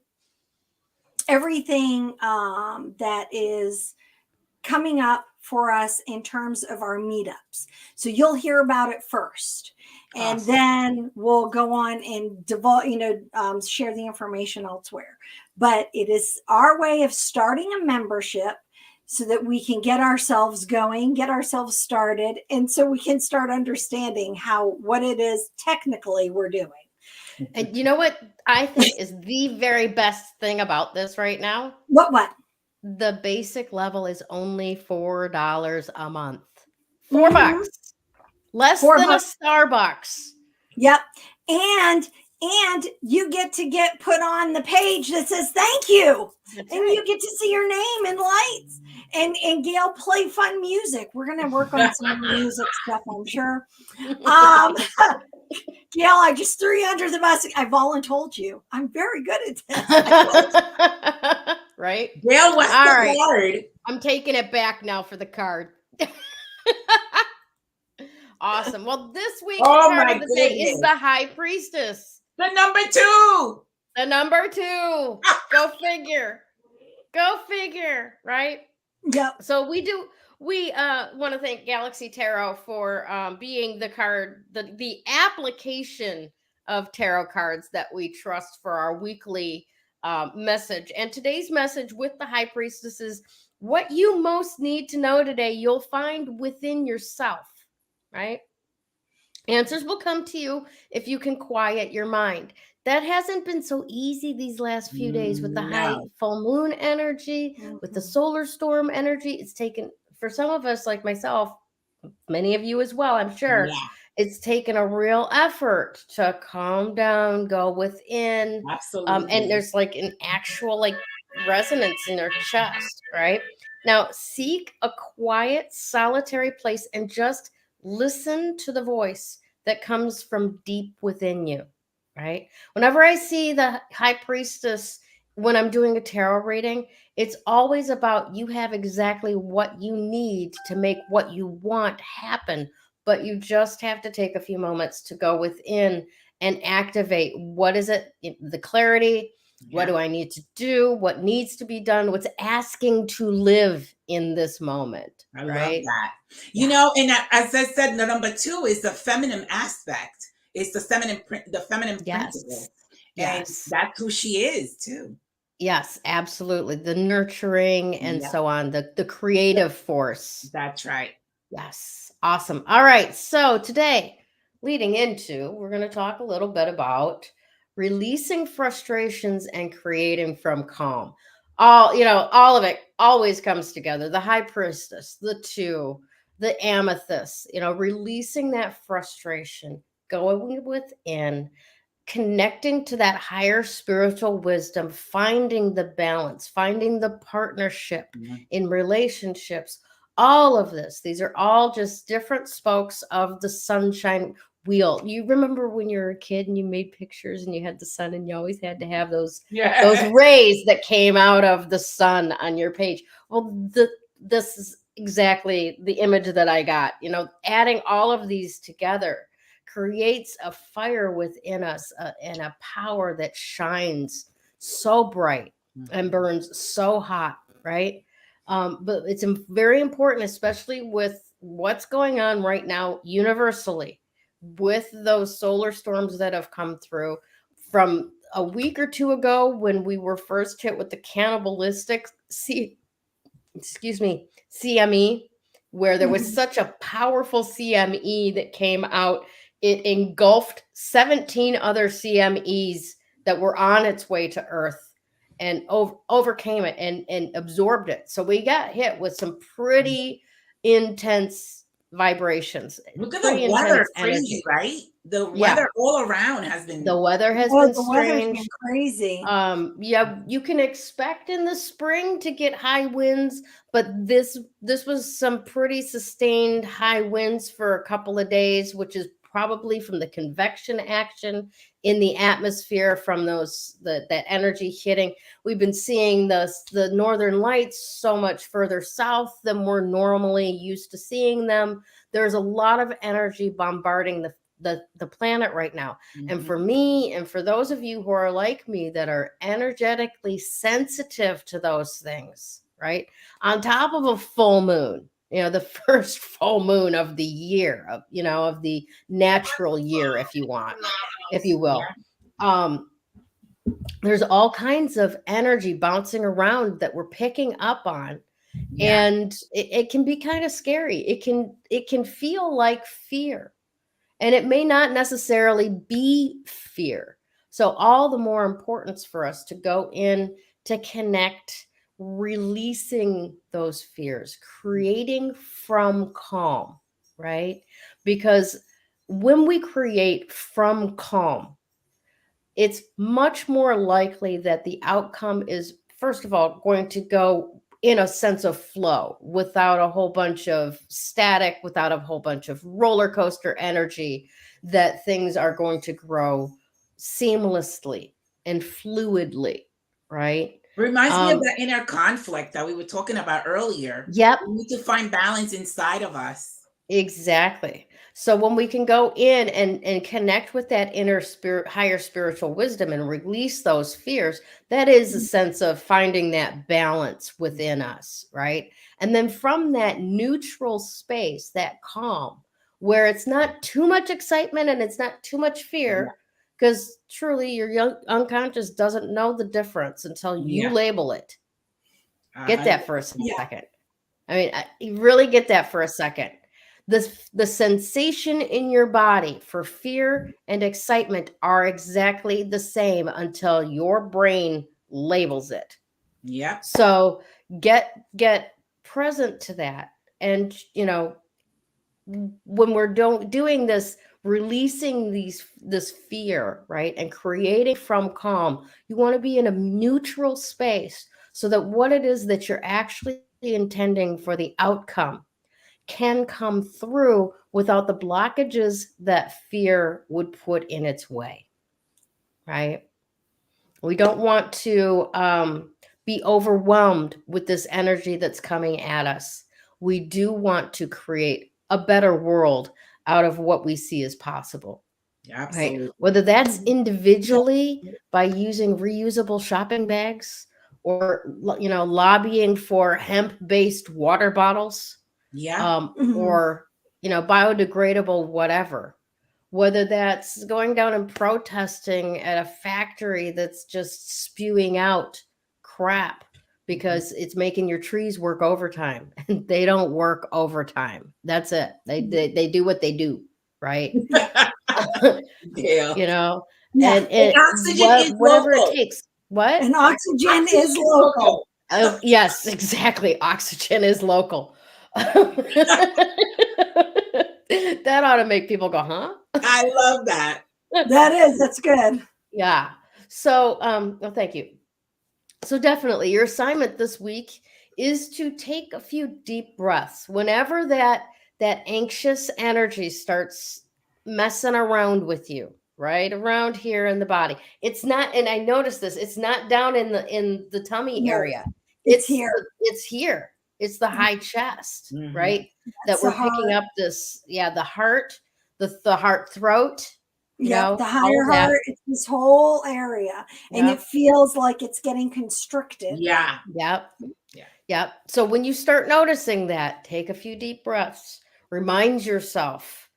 that is coming up for us in terms of our meetups. So you'll hear about it first. And then we'll go on and share the information elsewhere. But it is our way of starting a membership so that we can get ourselves going, get ourselves started, and so we can start understanding what it is technically we're doing. And you know what I think is the very best thing about this right now? What? The basic level is only $4 a month. $4. Less than a Starbucks. Yep. And you get put on the page that says thank you. That's and right. You get to see your name and lights. And Gayle play fun music. We're gonna work on some music stuff, I'm sure. Gayle, I just threw you under the bus. I voluntold you. I'm very good at this. Right? Gayle, what's the card? I'm taking it back now for the card. Awesome. Well, this week's card of the day is the High Priestess. The number 2. The number 2. Go figure. Go figure, right? Yep. So we want to thank Galaxy Tarot for being the card, the application of tarot cards that we trust for our weekly message. And today's message with the High Priestess is what you most need to know today, you'll find within yourself, right? Answers will come to you if you can quiet your mind. That hasn't been so easy these last few days with the high full moon energy, with the solar storm energy. It's taken, for some of us like myself, many of you as well, I'm sure, it's taken a real effort to calm down, go within. Absolutely. And there's like an actual resonance in their chest, right? Now, seek a quiet, solitary place and just listen to the voice that comes from deep within you. Right? Whenever I see the High Priestess, when I'm doing a tarot reading, it's always about you have exactly what you need to make what you want happen, but you just have to take a few moments to go within and activate. What is it? The clarity. What do I need to do? What needs to be done? What's asking to live in this moment? I love that. And as I said, the number 2 is the feminine aspect. It's the feminine principle. Yes. And that's who she is too. Yes, absolutely. The nurturing and so on, the creative force. That's right. Yes. Awesome. All right. So today, leading into, we're going to talk a little bit about releasing frustrations and creating from calm. All of it always comes together. The High Priestess, the 2, the Amethyst, releasing that frustration, going within, connecting to that higher spiritual wisdom, finding the balance, finding the partnership in relationships, all of this. These are all just different spokes of the sunshine wheel. You remember when you were a kid and you made pictures and you had the sun and you always had to have those Yeah. rays that came out of the sun on your page. Well, this is exactly the image that I got. You know, adding all of these together creates a fire within us and a power that shines so bright and burns so hot, right? But it's very important, especially with what's going on right now universally with those solar storms that have come through from a week or two ago when we were first hit with the cannibalistic CME, where there was such a powerful CME that came out. It engulfed 17 other CMEs that were on its way to Earth and overcame it and absorbed it. So we got hit with some pretty intense vibrations. Look at pretty the weather, intense crazy, energy. right? The weather all around has been. The weather has Oh, been the weather's strange. been crazy. Yeah, you can expect in the spring to get high winds, but this was some pretty sustained high winds for a couple of days, which is probably from the convection action in the atmosphere from that energy hitting. We've been seeing the northern lights so much further south than we're normally used to seeing them. There's a lot of energy bombarding the planet right now. And for me, and for those of you who are like me that are energetically sensitive to those things, right? On top of a full moon, the first full moon of the year, of the natural year, if you will. There's all kinds of energy bouncing around that we're picking up on. Yeah. And it can be kind of scary. It can feel like fear. And it may not necessarily be fear. So all the more importance for us to go in to connect, releasing those fears, creating from calm, right? Because when we create from calm, it's much more likely that the outcome is, first of all, going to go in a sense of flow without a whole bunch of static, without a whole bunch of roller coaster energy, that things are going to grow seamlessly and fluidly, right? Reminds me of that inner conflict that we were talking about earlier. Yep. We need to find balance inside of us. Exactly. So when we can go in and connect with that inner spirit, higher spiritual wisdom and release those fears, that is a sense of finding that balance within us, right? And then from that neutral space, that calm, where it's not too much excitement and it's not too much fear, because truly your young unconscious doesn't know the difference until you label it. Get that for a second. I mean, you really get that for a second. The sensation in your body for fear and excitement are exactly the same until your brain labels it. Yeah. So get present to that. And, when we're doing this, releasing this fear, right? And creating from calm, you want to be in a neutral space so that what it is that you're actually intending for the outcome can come through without the blockages that fear would put in its way, right? We don't want to be overwhelmed with this energy that's coming at us. We do want to create a better world out of what we see as possible. Yeah, absolutely. Right? Whether that's individually by using reusable shopping bags or, lobbying for hemp-based water bottles. Yeah. Or, biodegradable, whatever, whether that's going down and protesting at a factory that's just spewing out crap because it's making your trees work overtime, and they don't work overtime. That's it. They do what they do. Right. Yeah. And oxygen is whatever local. it takes. What? And oxygen is local. Yes, exactly. Oxygen is local. That ought to make people go, huh? I love that. That's good. Yeah. So, well, thank you. So definitely your assignment this week is to take a few deep breaths. Whenever that anxious energy starts messing around with you right around here in the body. It's not, and I noticed this, it's not down in the tummy No, area. it's here. It's here. It's the high chest, Mhm. right? That's That we're the picking heart. up this, the heart, the heart throat, you know, The all higher of that. heart, it's this whole area. And Yep. it feels like it's getting constricted. Yeah. Yep. Yeah. Yep. So when you start noticing that, take a few deep breaths, remind yourself,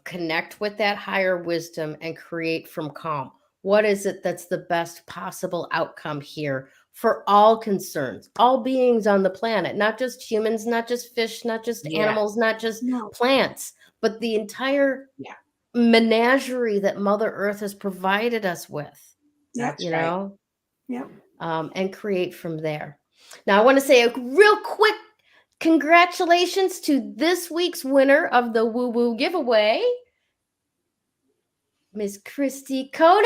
connect with that higher wisdom and create from calm. What is it that's the best possible outcome here for all concerns, all beings on the planet, not just humans, not just fish, not just Yeah. animals, not just No. plants, but the entire Yeah. menagerie that Mother Earth has provided us with, That's you right. know, Yep. and create from there. Now, I want to say a real quick congratulations to this week's winner of the Woo Woo giveaway, Miss Christy Coda.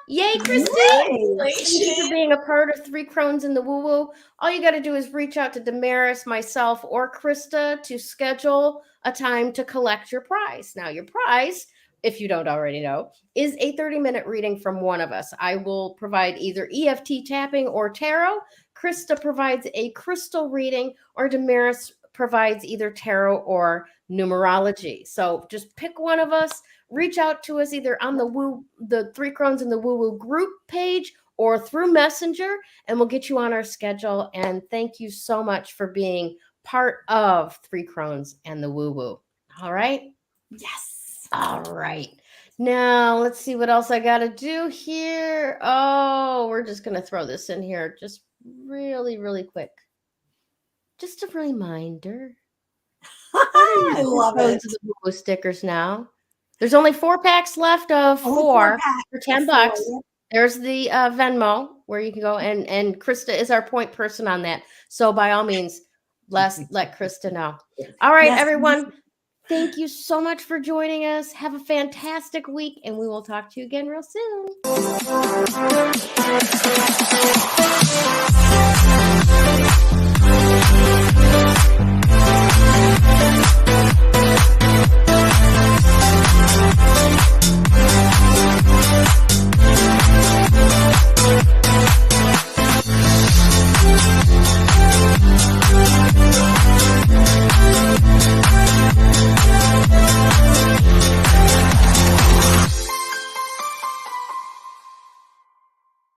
Yay, Christy! Thank you for Congratulations. being a part of Three Crones in the Woo Woo. All you got to do is reach out to Damaris, myself, or Krista to schedule a time to collect your prize. Now, your prize, if you don't already know, is a 30-minute reading from one of us. I will provide either EFT tapping or tarot. Krista provides a crystal reading, or Damaris provides either tarot or numerology. So just pick one of us. Reach out to us either on the Three Crones in the Woo Woo group page or through Messenger, and we'll get you on our schedule. And thank you so much for being part of Three Crones and the Woo Woo. All right? Yes. All right. Now, let's see what else I got to do here. Oh, we're just going to throw this in here just really, really quick. Just a reminder. I love it. The Woo Woo stickers now. There's only 4 packs left of Only 4 packs for of $10. 4, yeah. There's the Venmo where you can go, and Krista is our point person on that. So by all means, let Krista know. All right, Yes, everyone. Thank you so much for joining us. Have a fantastic week, and we will talk to you again real soon.